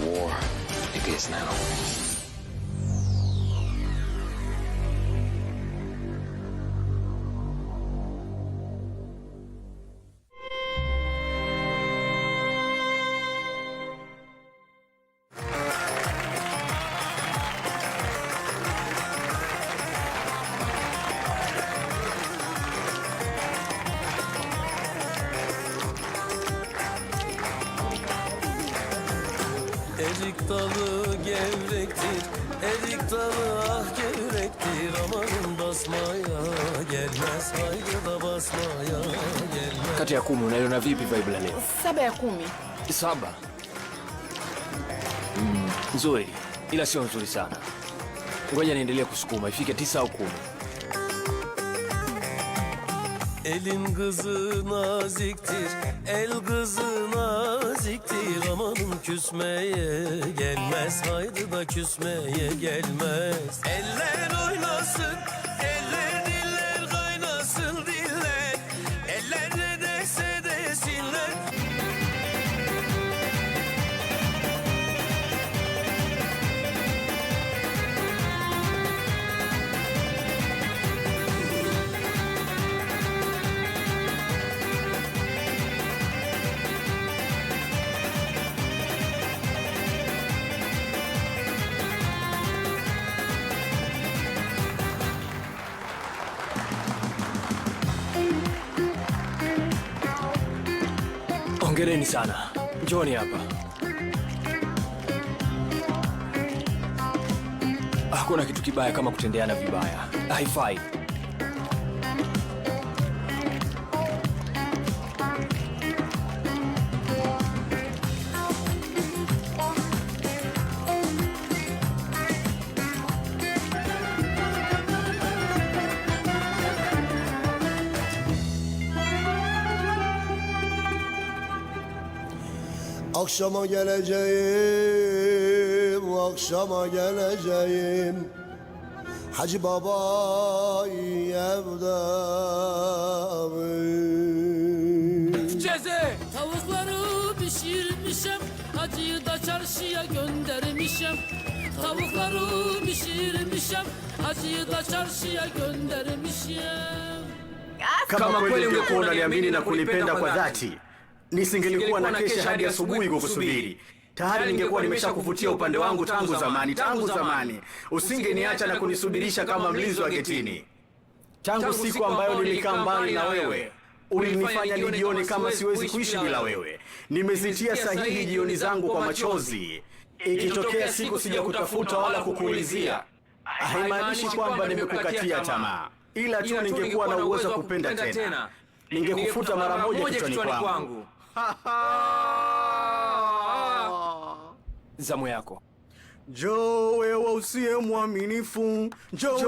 war begins now. Erik dalı gevrektir, erik dalı ah gevrektir. Amanın basmaya gelmez, haydi da basmaya gelmez. Kati ya 10 unaiona vipi vibe la leo? 7 ya 10. 7. Nzuri, ila sio nzuri sana. Ngoja niendelee kusukuma ifike 9 au 10. Elin kızı naziktir, el kızı naziktir. Amanın küsmeye gelmez, haydi da küsmeye gelmez. Eller oynasın, eller diller kaynasın diller. Eller ne derse desinler. Hongereni sana. Njooni hapa. Hakuna kitu kibaya kama kutendeana vibaya. Haifai. Akşama geleceğim, akşama geleceğim. Hacı Baba evde. Ceze! Tavukları pişirmişem, hacıyı da çarşıya göndermişem. Tavukları pişirmişem, hacıyı da çarşıya göndermişem. Kama kweli ungekuwa unaniamini na kunipenda kwa dhati, nisingelikuwa na kesha hadi asubuhi kukusubiri. Tayari ningekuwa nimeshakuvutia upande wangu tangu zamani. Usingeniacha na kunisubirisha kama mlinzi wa getini. Tangu siku ambayo nilikaa mbali na wewe, ulinifanya nijione kama siwezi kuishi bila wewe. Nimezitia sahihi jioni zangu kwa machozi. Ikitokea siku sija kutafuta wala kukuulizia, haimaanishi kwamba nimekukatia tamaa. Ila tu ningekuwa na uwezo kupenda tena, ningekufuta mara moja kichwani kwangu. Zamu yako. Njoo wewe usiye mwaminifu, njoo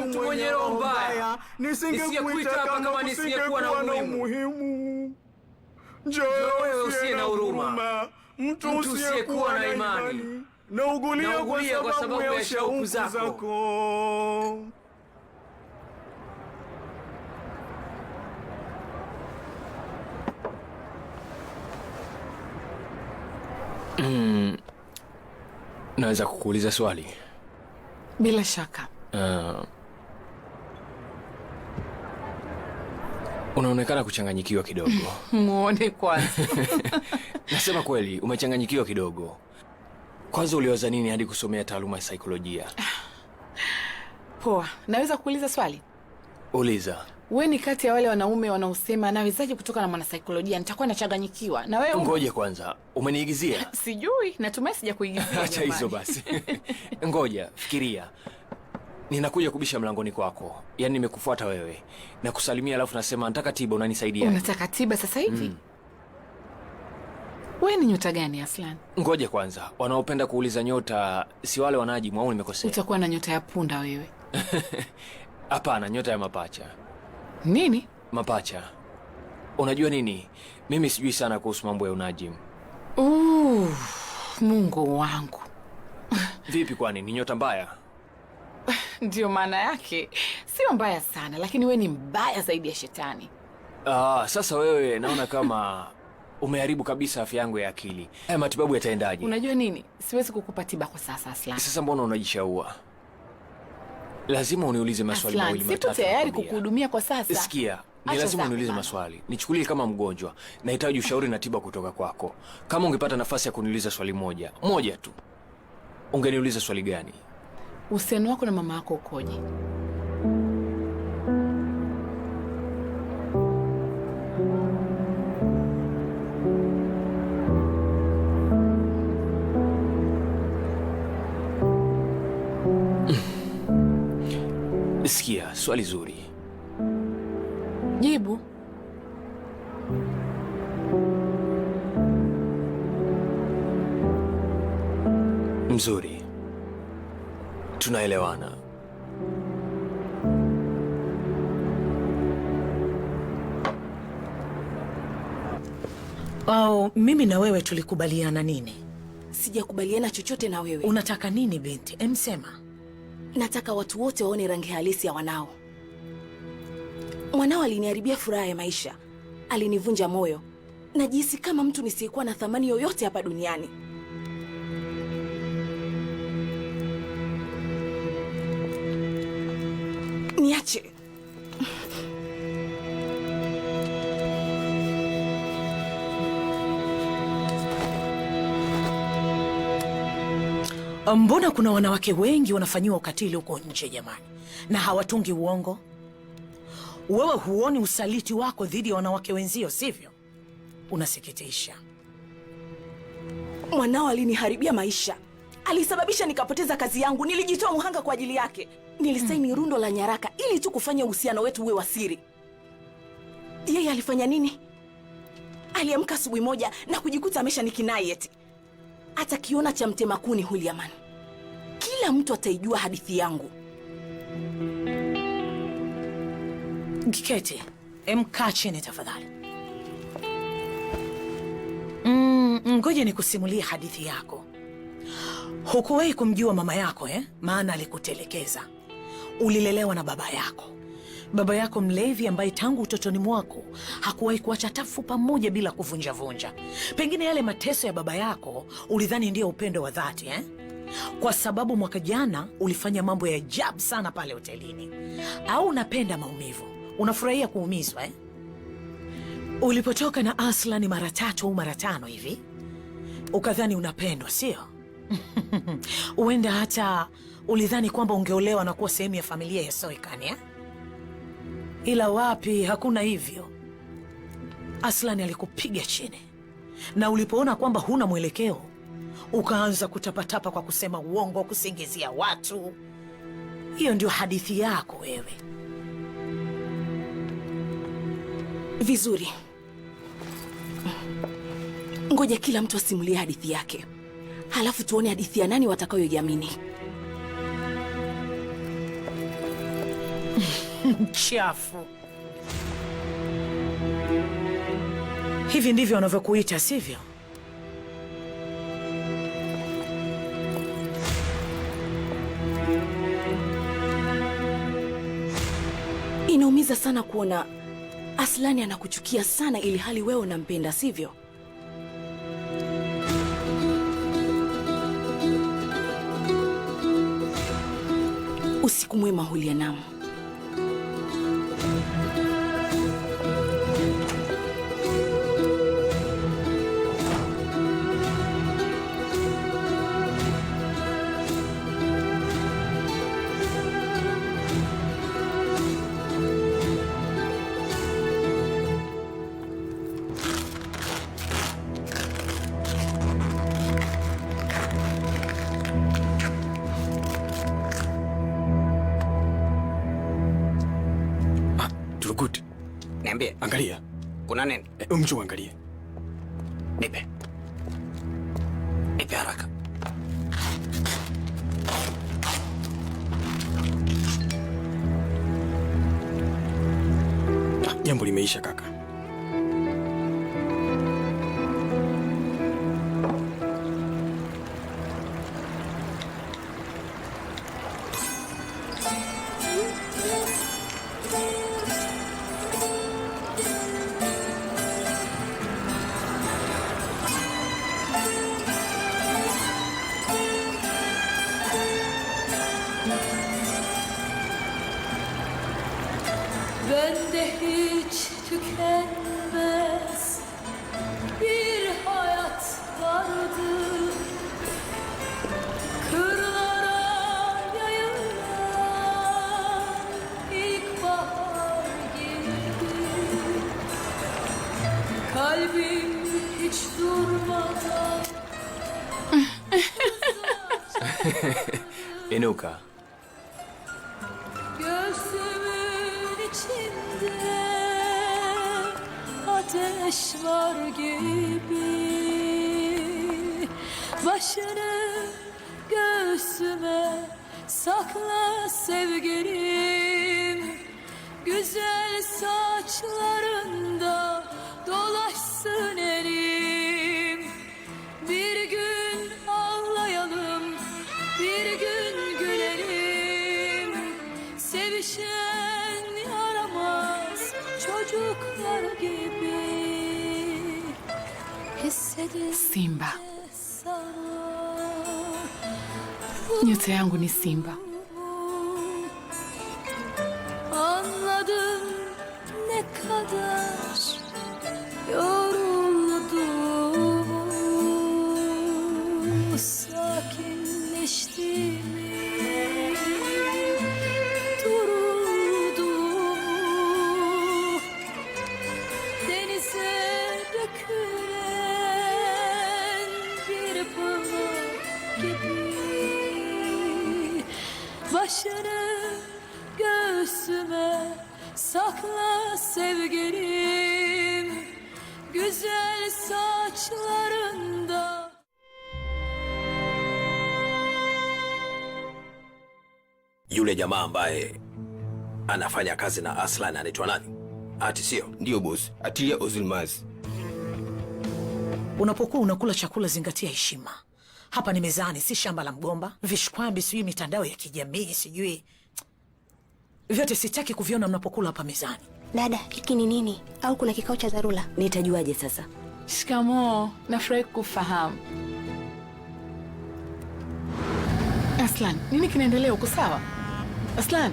mtu mwenye roho mbaya, nisingekuita kama nisingekuwa na umuhimu. Njoo wewe usiye na huruma, mtu usiyekuwa na imani, naugulia kwa sababu ya shauku zako. Naweza kukuuliza swali? Bila shaka. Unaonekana kuchanganyikiwa kidogo. Muone kwanza. Nasema kweli, umechanganyikiwa kidogo. Kwanza uliwaza nini hadi kusomea taaluma ya saikolojia? Poa, naweza kuuliza swali? Uliza. Wewe ni kati ya wale wanaume wanaosema nawezaje kutoka na mwanasaikolojia, nitakuwa nachanganyikiwa. Na wewe ngoje kwanza, umeniigizia? Sijui, natumai sija kuigizia. Acha hizo basi. Ngoja, fikiria. Ninakuja kubisha mlangoni kwako. Yaani nimekufuata wewe. Na kusalimia alafu nasema nataka tiba, unanisaidia. Unataka tiba sasa hivi? Wewe ni nyota gani Aslan? Ngoje kwanza, wanaopenda kuuliza nyota si wale wanajimu au nimekosea? Utakuwa na nyota ya punda wewe. Hapana, nyota ya mapacha. Nini? Mapacha. Unajua nini? Mimi sijui sana kuhusu mambo ya unajimu. Mungu wangu. Vipi kwani ni nyota mbaya? Ndio maana yake. Sio mbaya sana, lakini wewe ni mbaya zaidi ya shetani. Sasa wewe naona kama Umeharibu kabisa afya yangu ya akili. Haya matibabu yataendaje? Unajua nini? Siwezi kukupa tiba kwa sasa, Aslan. Sasa mbona unajishaua? Lazima uniulize maswali Aslan, mawili matatu. sipo tayari nakwambia. kukuhudumia kwa sasa. Sikia, ni Acha lazima zako uniulize bana. maswali. Nichukulie kama mgonjwa. Nahitaji ushauri na tiba kutoka kwako. Kama ungepata nafasi ya kuniuliza swali moja tu, ungeniuliza swali gani? Uhusiano wako na mama yako ukoje? Sikia, swali zuri. Jibu. Mzuri. Tunaelewana. Mimi na wewe tulikubaliana nini? Sijakubaliana chochote na wewe. Unataka nini binti? Emsema. Nataka watu wote waone rangi halisi ya wanao. Mwanao aliniharibia furaha ya maisha, alinivunja moyo. Najihisi kama mtu nisiyekuwa na thamani yoyote hapa duniani. Niache. Mbona kuna wanawake wengi wanafanyiwa ukatili huko nje jamani, na hawatungi uongo? Wewe huoni usaliti wako dhidi ya wanawake wenzio, sivyo? Unasikitisha. Mwanao aliniharibia maisha, alisababisha nikapoteza kazi yangu. Nilijitoa muhanga kwa ajili yake. Nilisaini rundo la nyaraka ili tu kufanya uhusiano wetu uwe wa siri. Yeye alifanya nini? Aliamka asubuhi moja na kujikuta amesha nikinai eti atakiona cha mtema kuni Huliaman. Kila mtu ataijua hadithi yangu. Giketi, kaa chini tafadhali. Ngoja nikusimulie hadithi yako. Hukuwahi kumjua mama yako maana alikutelekeza. Ulilelewa na baba yako. Baba yako mlevi ambaye tangu utotoni mwako hakuwahi kuacha tafu pamoja bila kuvunja-vunja. Pengine yale mateso ya baba yako ulidhani ndio upendo wa dhati kwa sababu mwaka jana ulifanya mambo ya ajabu sana pale hotelini. Au unapenda maumivu? Unafurahia kuumizwa Ulipotoka na Aslan mara 3 au mara 5 hivi, ukadhani unapendwa, sio? Uenda hata ulidhani kwamba ungeolewa na kuwa sehemu ya familia ya Soikan Ila wapi, hakuna hivyo. Aslan alikupiga chini, na ulipoona kwamba huna mwelekeo, ukaanza kutapatapa kwa kusema uongo, kusingizia watu. Hiyo ndio hadithi yako wewe. Vizuri. Ngoja kila mtu asimulie hadithi yake, halafu tuone hadithi ya nani watakayoiamini. Chafu. Hivi ndivyo wanavyokuita, sivyo? Inaumiza sana kuona Aslani anakuchukia sana ili hali wewe unampenda, sivyo? Usiku mwema Hulianam. Turgut, Niambie. angalia. Kuna nini? Mchu angalia. Nipe. Nipe haraka. Jambo limeisha kaka. kalbim hiç durmadan. Inuka. Gözümün içinde ateş var gibi. Başını göğsüme sakla sevgilim. Güzel saçlarında dolaşsın elim. Bir gün ağlayalım, bir gün gülelim. Sevişen yaramaz çocuklar gibi. Hissedin Simba, sana. nyota yangu ni Simba. Anladım ne kadar yoruldum, sakinleştiğimi, duruldum. Denize dökülen bir balık gibi. Başını göğsüme sakla sevgilim. Güzel saçlarında. Yule jamaa ambaye anafanya kazi na Aslan anaitwa nani? Ati sio? Ndio bosi, Atilia Ozilmaz. Unapokuwa unakula chakula zingatia heshima. Hapa ni mezani, si shamba la mgomba. Vishkwambi, sijui mitandao ya kijamii, sijui vyote sitaki kuviona mnapokula hapa mezani. Dada, hiki ni nini? Au kuna kikao cha dharura? Nitajuaje sasa? Shikamoo, nafurahi kufahamu. Aslan, nini kinaendelea? Uko sawa? Aslan.